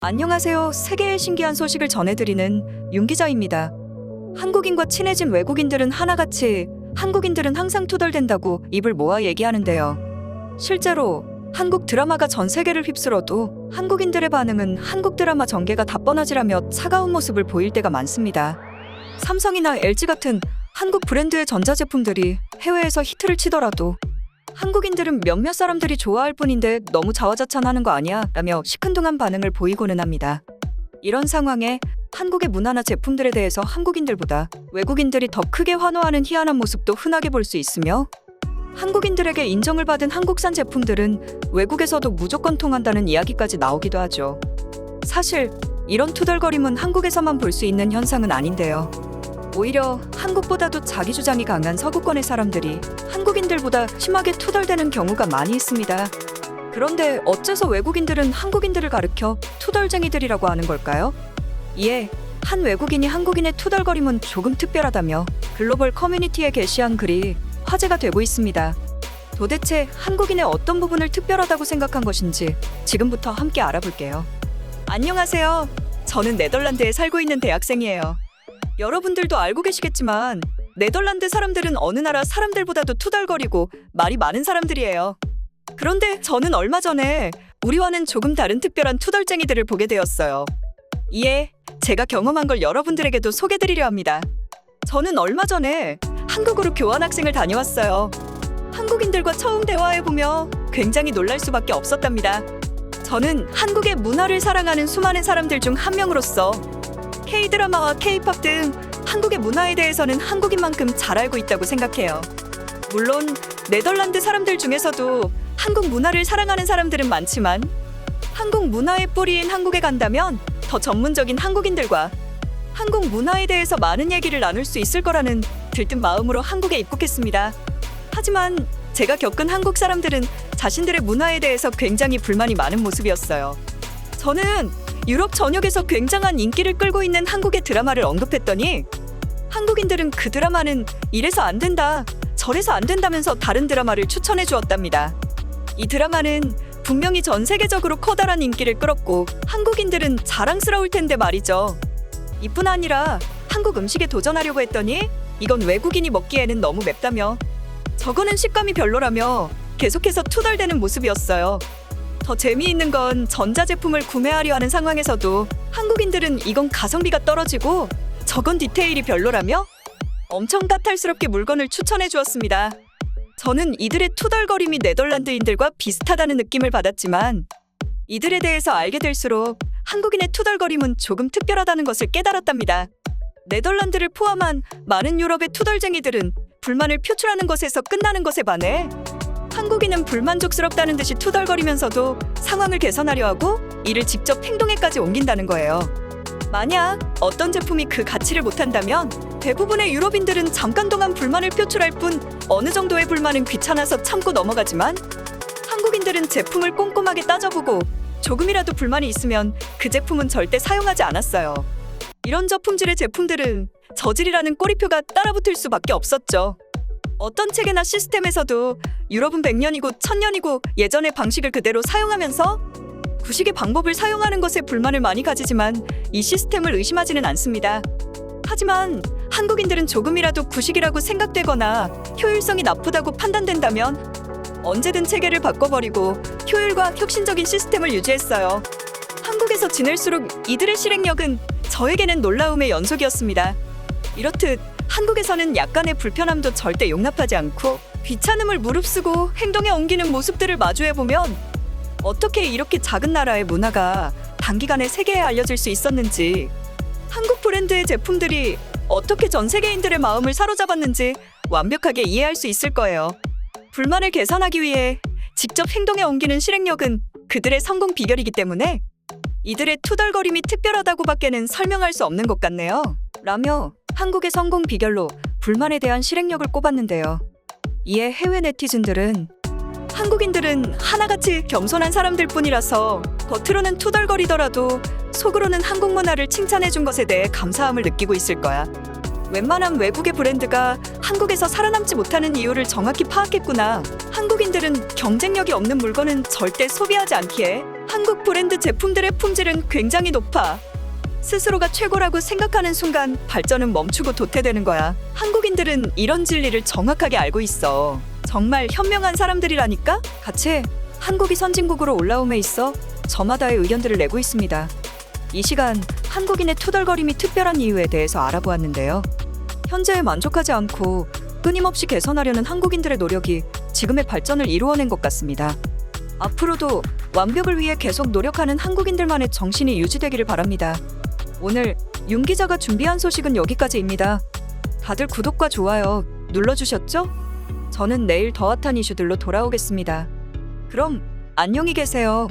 안녕하세요. 세계의 신기한 소식을 전해드리는 윤 기자입니다. 한국인과 친해진 외국인들은 하나같이 한국인들은 항상 투덜댄다고 입을 모아 얘기하는데요. 실제로 한국 드라마가 전 세계를 휩쓸어도 한국인들의 반응은 한국 드라마 전개가 다 뻔하지라며 차가운 모습을 보일 때가 많습니다. 삼성이나 LG 같은 한국 브랜드의 전자제품들이 해외에서 히트를 치더라도 한국인들은 몇몇 사람들이 좋아할 뿐인데 너무 자화자찬하는 거 아니야? 라며 시큰둥한 반응을 보이고는 합니다. 이런 상황에 한국의 문화나 제품들에 대해서 한국인들보다 외국인들이 더 크게 환호하는 희한한 모습도 흔하게 볼 수 있으며, 한국인들에게 인정을 받은 한국산 제품들은 외국에서도 무조건 통한다는 이야기까지 나오기도 하죠. 사실 이런 투덜거림은 한국에서만 볼 수 있는 현상은 아닌데요. 오히려 한국보다도 자기 주장이 강한 서구권의 사람들이 한국인들보다 심하게 투덜대는 경우가 많이 있습니다. 그런데 어째서 외국인들은 한국인들을 가르켜 투덜쟁이들이라고 하는 걸까요? 이에 한 외국인이 한국인의 투덜거림은 조금 특별하다며 글로벌 커뮤니티에 게시한 글이 화제가 되고 있습니다. 도대체 한국인의 어떤 부분을 특별하다고 생각한 것인지 지금부터 함께 알아볼게요. 안녕하세요. 저는 네덜란드에 살고 있는 대학생이에요. 여러분들도 알고 계시겠지만 네덜란드 사람들은 어느 나라 사람들보다도 투덜거리고 말이 많은 사람들이에요. 그런데 저는 얼마 전에 우리와는 조금 다른 특별한 투덜쟁이들을 보게 되었어요. 이에 제가 경험한 걸 여러분들에게도 소개드리려 합니다. 저는 얼마 전에 한국으로 교환학생을 다녀왔어요. 한국인들과 처음 대화해보며 굉장히 놀랄 수밖에 없었답니다. 저는 한국의 문화를 사랑하는 수많은 사람들 중 한 명으로서 K-드라마와 K-팝 등 한국의 문화에 대해서는 한국인만큼 잘 알고 있다고 생각해요. 물론 네덜란드 사람들 중에서도 한국 문화를 사랑하는 사람들은 많지만 한국 문화의 뿌리인 한국에 간다면 더 전문적인 한국인들과 한국 문화에 대해서 많은 얘기를 나눌 수 있을 거라는 들뜬 마음으로 한국에 입국했습니다. 하지만 제가 겪은 한국 사람들은 자신들의 문화에 대해서 굉장히 불만이 많은 모습이었어요. 저는 유럽 전역에서 굉장한 인기를 끌고 있는 한국의 드라마를 언급했더니 한국인들은 그 드라마는 이래서 안 된다, 저래서 안 된다면서 다른 드라마를 추천해 주었답니다. 이 드라마는 분명히 전 세계적으로 커다란 인기를 끌었고 한국인들은 자랑스러울 텐데 말이죠. 이뿐 아니라 한국 음식에 도전하려고 했더니 이건 외국인이 먹기에는 너무 맵다며, 저거는 식감이 별로라며 계속해서 투덜대는 모습이었어요. 더 재미있는 건 전자제품을 구매하려 하는 상황에서도 한국인들은 이건 가성비가 떨어지고 저건 디테일이 별로라며 엄청 까탈스럽게 물건을 추천해 주었습니다. 저는 이들의 투덜거림이 네덜란드인들과 비슷하다는 느낌을 받았지만 이들에 대해서 알게 될수록 한국인의 투덜거림은 조금 특별하다는 것을 깨달았답니다. 네덜란드를 포함한 많은 유럽의 투덜쟁이들은 불만을 표출하는 것에서 끝나는 것에 반해 한국인은 불만족스럽다는 듯이 투덜거리면서도 상황을 개선하려 하고 이를 직접 행동에까지 옮긴다는 거예요. 만약 어떤 제품이 그 가치를 못한다면 대부분의 유럽인들은 잠깐 동안 불만을 표출할 뿐 어느 정도의 불만은 귀찮아서 참고 넘어가지만 한국인들은 제품을 꼼꼼하게 따져보고 조금이라도 불만이 있으면 그 제품은 절대 사용하지 않았어요. 이런 저품질의 제품들은 저질이라는 꼬리표가 따라붙을 수밖에 없었죠. 어떤 체계나 시스템에서도 유럽은 100년이고 1000년이고 예전의 방식을 그대로 사용하면서 구식의 방법을 사용하는 것에 불만을 많이 가지지만 이 시스템을 의심하지는 않습니다. 하지만 한국인들은 조금이라도 구식이라고 생각되거나 효율성이 나쁘다고 판단된다면 언제든 체계를 바꿔버리고 효율과 혁신적인 시스템을 유지했어요. 한국에서 지낼수록 이들의 실행력은 저에게는 놀라움의 연속이었습니다. 이렇듯 한국에서는 약간의 불편함도 절대 용납하지 않고 귀찮음을 무릅쓰고 행동에 옮기는 모습들을 마주해보면 어떻게 이렇게 작은 나라의 문화가 단기간에 세계에 알려질 수 있었는지, 한국 브랜드의 제품들이 어떻게 전 세계인들의 마음을 사로잡았는지 완벽하게 이해할 수 있을 거예요. 불만을 개선하기 위해 직접 행동에 옮기는 실행력은 그들의 성공 비결이기 때문에 이들의 투덜거림이 특별하다고밖에는 설명할 수 없는 것 같네요. 라며 한국의 성공 비결로 불만에 대한 실행력을 꼽았는데요. 이에 해외 네티즌들은 한국인들은 하나같이 겸손한 사람들 뿐이라서 겉으로는 투덜거리더라도 속으로는 한국 문화를 칭찬해준 것에 대해 감사함을 느끼고 있을 거야. 웬만한 외국의 브랜드가 한국에서 살아남지 못하는 이유를 정확히 파악했구나. 한국인들은 경쟁력이 없는 물건은 절대 소비하지 않기에 한국 브랜드 제품들의 품질은 굉장히 높아. 스스로가 최고라고 생각하는 순간 발전은 멈추고 도태되는 거야. 한국인들은 이런 진리를 정확하게 알고 있어. 정말 현명한 사람들이라니까? 같이 한국이 선진국으로 올라옴에 있어 저마다의 의견들을 내고 있습니다. 이 시간 한국인의 투덜거림이 특별한 이유에 대해서 알아보았는데요. 현재에 만족하지 않고 끊임없이 개선하려는 한국인들의 노력이 지금의 발전을 이루어낸 것 같습니다. 앞으로도 완벽을 위해 계속 노력하는 한국인들만의 정신이 유지되기를 바랍니다. 오늘 윤 기자가 준비한 소식은 여기까지입니다. 다들 구독과 좋아요 눌러주셨죠? 저는 내일 더 핫한 이슈들로 돌아오겠습니다. 그럼 안녕히 계세요.